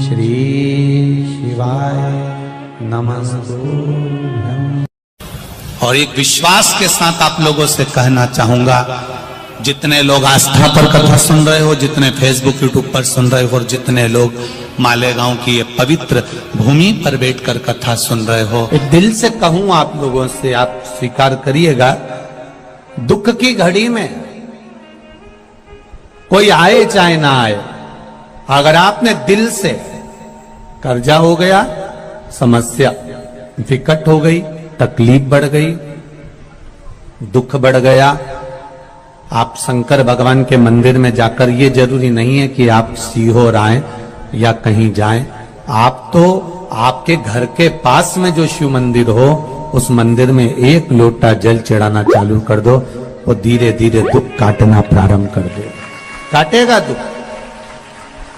श्री शिवाय नमस्तुभ्यं। और एक विश्वास के साथ आप लोगों से कहना चाहूंगा, जितने लोग आस्था पर कथा सुन रहे हो, जितने फेसबुक यूट्यूब पर सुन रहे हो, और जितने लोग मालेगांव की ये पवित्र भूमि पर बैठकर कथा सुन रहे हो, एक दिल से कहूं आप लोगों से, आप स्वीकार करिएगा, दुख की घड़ी में कोई आए चाहे ना आए, अगर आपने दिल से, कर्जा हो गया, समस्या विकट हो गई, तकलीफ बढ़ गई, दुख बढ़ गया, आप शंकर भगवान के मंदिर में जाकर, ये जरूरी नहीं है कि आप सीहोर आए या कहीं जाएं, आप तो आपके घर के पास में जो शिव मंदिर हो, उस मंदिर में एक लोटा जल चढ़ाना चालू कर दो, वो धीरे धीरे दुख काटना प्रारंभ कर दे, काटेगा दुख।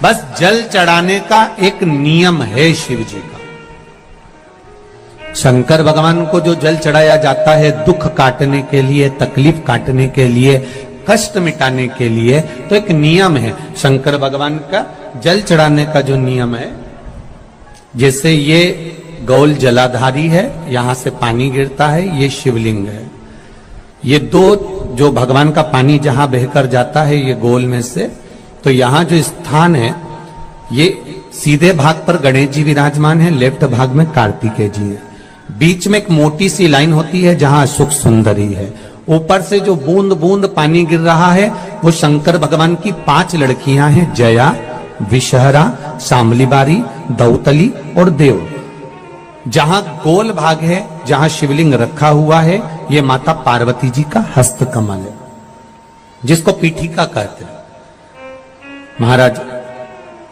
बस जल चढ़ाने का एक नियम है शिव जी का। शंकर भगवान को जो जल चढ़ाया जाता है दुख काटने के लिए, तकलीफ काटने के लिए, कष्ट मिटाने के लिए, तो एक नियम है शंकर भगवान का जल चढ़ाने का जो नियम है। जैसे ये गौल जलाधारी है, यहां से पानी गिरता है, ये शिवलिंग है। ये दो जो भगवान का पानी जहां बहकर जाता है ये गोल में से, तो यहां जो स्थान है, ये सीधे भाग पर गणेश जी विराजमान है, लेफ्ट भाग में कार्तिकेय जी है, बीच में एक मोटी सी लाइन होती है जहां सुख सुंदरी है, ऊपर से जो बूंद बूंद पानी गिर रहा है वो शंकर भगवान की 5 लड़कियां हैं, जया, विषहरा, शामलीबारी, दौतली और देव। जहां गोल भाग है, जहां शिवलिंग रखा हुआ है, ये माता पार्वती जी का हस्त कमल है, जिसको पीठिका कहते हैं। महाराज,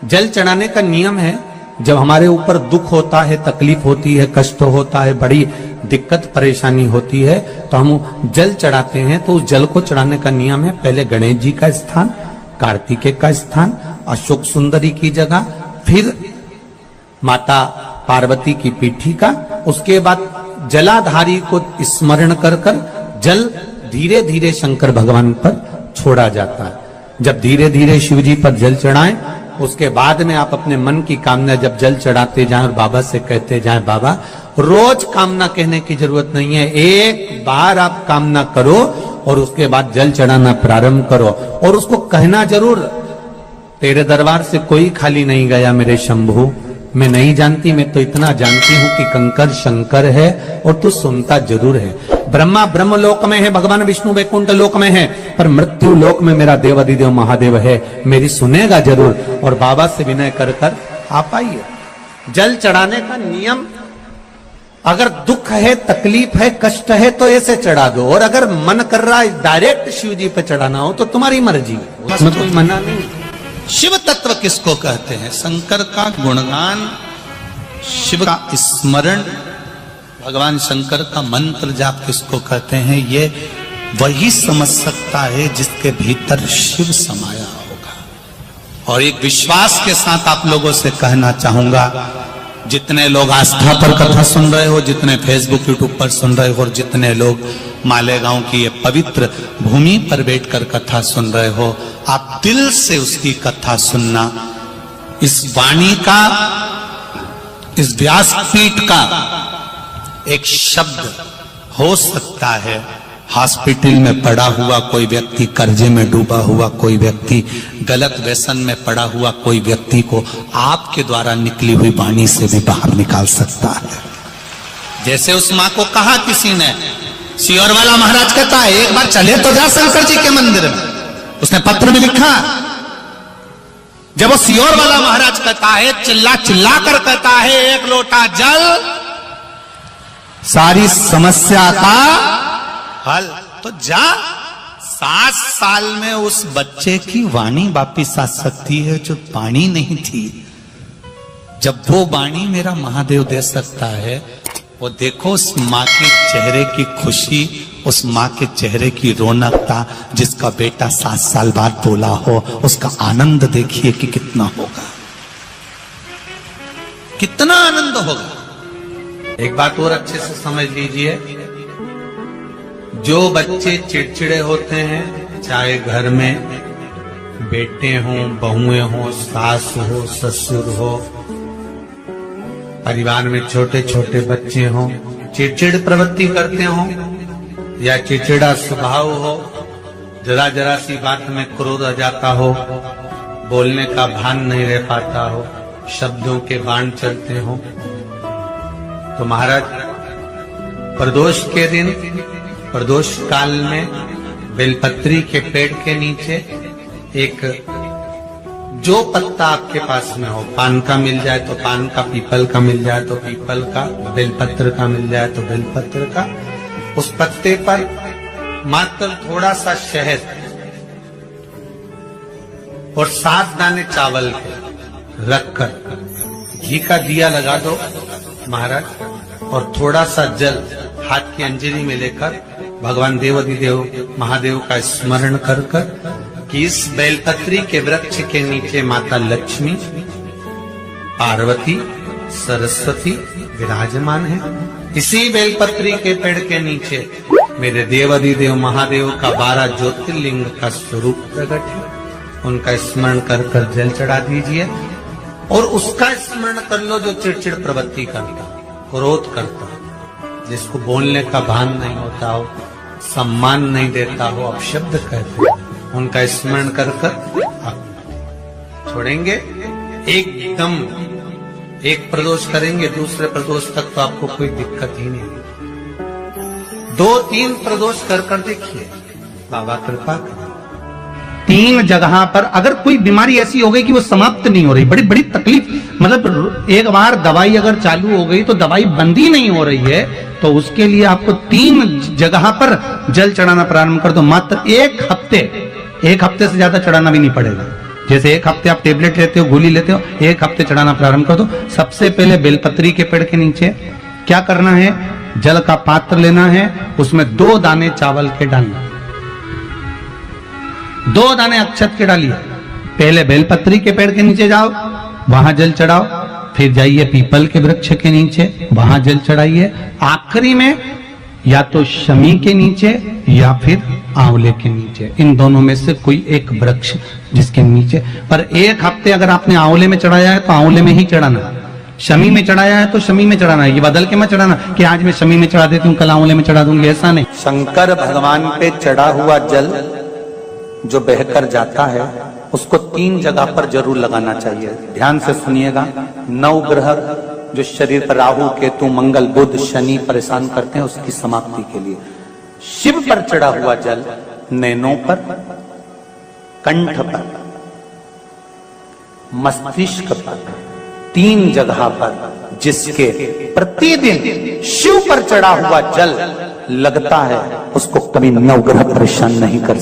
जल चढ़ाने का नियम है, जब हमारे ऊपर दुख होता है, तकलीफ होती है, कष्ट होता है, बड़ी दिक्कत परेशानी होती है, तो हम जल चढ़ाते हैं। तो उस जल को चढ़ाने का नियम है, पहले गणेश जी का स्थान, कार्तिकेय का स्थान, अशोक सुंदरी की जगह, फिर माता पार्वती की पीठिका, उसके बाद जलाधारी को स्मरण कर कर जल धीरे धीरे शंकर भगवान पर छोड़ा जाता है। जब धीरे धीरे शिव जी पर जल चढ़ाएं, उसके बाद में आप अपने मन की कामना जब जल चढ़ाते जाएं और बाबा से कहते जाएं, बाबा रोज कामना कहने की जरूरत नहीं है, एक बार आप कामना करो और उसके बाद जल चढ़ाना प्रारंभ करो, और उसको कहना जरूर, तेरे दरबार से कोई खाली नहीं गया मेरे शंभू, मैं नहीं जानती, मैं तो इतना जानती हूं कि कंकर शंकर है और तू सुनता जरूर है। ब्रह्मा ब्रह्म लोक में है, भगवान विष्णु वैकुंठ लोक में है, पर मृत्यु लोक में मेरा देवाधिदेव महादेव है, मेरी सुनेगा जरूर। और बाबा से विनय कर कर आप आइए। जल चढ़ाने का नियम, अगर दुख है, तकलीफ है, कष्ट है तो ऐसे चढ़ा दो, और अगर मन कर रहा है डायरेक्ट शिव जी पे चढ़ाना हो तो तुम्हारी मर्जी है, उसमें कोई मना नहीं। शिव तत्व किसको कहते हैं? शंकर का गुणगान, शिव का स्मरण, भगवान शंकर का मंत्र जाप किसको कहते हैं? ये वही समझ सकता है जिसके भीतर शिव समाया होगा। और एक विश्वास के साथ आप लोगों से कहना चाहूंगा, जितने लोग आस्था पर कथा सुन रहे हो, जितने फेसबुक यूट्यूब पर सुन रहे हो, और जितने लोग मालेगांव की ये पवित्र भूमि पर बैठकर कथा सुन रहे हो, आप दिल से उसकी कथा सुनना। इस वाणी का, इस व्यासपीठ का एक शब्द हो सकता है, हॉस्पिटल में पड़ा हुआ कोई व्यक्ति, कर्जे में डूबा हुआ कोई व्यक्ति, गलत व्यसन में पड़ा हुआ कोई व्यक्ति को आपके द्वारा निकली हुई वाणी से भी बाहर निकाल सकता है। जैसे उस मां को कहा किसी ने, सीहोर वाला महाराज कहता है एक बार चले तो जा शंकर जी के मंदिर में, उसने पत्र भी लिखा। जब वो सीहोर वाला महाराज कहता है, चिल्ला चिल्ला कर कहता है, एक लोटा जल सारी समस्या का हल, तो जा। 7 साल में उस बच्चे की वाणी वापिस आ सकती है जो वाणी नहीं थी। जब वो वाणी मेरा महादेव दे सकता है, वो देखो उस माँ के चेहरे की खुशी, उस माँ के चेहरे की रौनकता, जिसका बेटा 7 साल बाद बोला हो, उसका आनंद देखिए कि कितना होगा, कितना आनंद होगा। एक बात और अच्छे से समझ लीजिए, जो बच्चे चिड़चिड़े होते हैं, चाहे घर में बेटे हों, बहुएं हों, सास हो, ससुर हो, परिवार में छोटे छोटे बच्चे हों, चिड़चिड़ प्रवृत्ति करते हों या चिड़चिड़ा स्वभाव हो, जरा जरा सी बात में क्रोध आ जाता हो, बोलने का भान नहीं रह पाता हो, शब्दों के बाण चलते हो, तो महाराज प्रदोष के दिन, प्रदोष काल में बेलपत्री के पेड़ के नीचे एक जो पत्ता आपके पास में हो, पान का मिल जाए तो पान का, पीपल का मिल जाए तो पीपल का, बेलपत्र का मिल जाए तो बेलपत्र का, उस पत्ते पर मात्र थोड़ा सा शहद और 7 दाने चावल के रखकर घी का दिया लगा दो महाराज, और थोड़ा सा जल हाथ की अंजलि में लेकर भगवान देवाधिदेव महादेव का स्मरण कर कि इस बेलपत्री के वृक्ष के नीचे माता लक्ष्मी, पार्वती, सरस्वती विराजमान है। इसी बेलपत्री के पेड़ के नीचे मेरे देवाधिदेव महादेव का 12 ज्योतिर्लिंग का स्वरूप प्रकट है। उनका स्मरण कर जल चढ़ा दीजिए और उसका स्मरण कर लो जो चिड़चिड़ प्रवृत्ति करता, क्रोध करता, जिसको बोलने का भान नहीं होता हो, सम्मान नहीं देता हो, अपशब्द कहते हो, उनका स्मरण कर छोड़ेंगे। एकदम एक प्रदोष करेंगे, दूसरे प्रदोष तक तो आपको कोई दिक्कत ही नहीं। 2-3 प्रदोष कर देखिए, बाबा कृपा करें। 3 जगह पर अगर कोई बीमारी ऐसी हो गई कि वो समाप्त नहीं हो रही, बड़ी बड़ी तकलीफ, मतलब एक बार दवाई अगर चालू हो गई तो दवाई बंद ही नहीं हो रही है, तो उसके लिए आपको 3 जगह पर जल चढ़ाना प्रारंभ कर दो। मात्र 1 हफ्ते से ज्यादा चढ़ाना भी नहीं पड़ेगा। जैसे 1 हफ्ते आप टेबलेट लेते हो, गोली लेते हो, 1 हफ्ते चढ़ाना प्रारंभ कर दो। सबसे पहले बेलपत्री के पेड़ के नीचे क्या करना है, जल का पात्र लेना है, उसमें 2 दाने चावल के डालना, 2 दाने अक्षत के डालिए। पहले बेलपत्री के पेड़ के नीचे जाओ, वहां जल चढ़ाओ, फिर जाइए पीपल के वृक्ष के नीचे, वहां जल चढ़ाइए। आखिरी में या तो शमी के नीचे या फिर आंवले के नीचे, इन दोनों में से कोई एक वृक्ष जिसके नीचे। पर 1 हफ्ते अगर आपने आंवले में चढ़ाया है तो आंवले में ही चढ़ाना, शमी में चढ़ाया है तो शमी में चढ़ाना है। ये बदल के मत चढ़ाना कि आज मैं शमी में चढ़ा देती हूँ, कल आंवले में चढ़ा दूंगी, ऐसा नहीं। शंकर भगवान पे चढ़ा हुआ जल जो बहकर जाता है उसको 3 जगह पर जरूर लगाना चाहिए। ध्यान से सुनिएगा। 9 ग्रह जो शरीर पर राहु, केतु, मंगल, बुध, शनि परेशान करते हैं, उसकी समाप्ति के लिए शिव पर चढ़ा हुआ जल नैनों पर, कंठ पर, मस्तिष्क पर, 3 जगह पर जिसके प्रतिदिन शिव पर चढ़ा हुआ जल लगता है, उसको कभी 9 ग्रह परेशान नहीं कर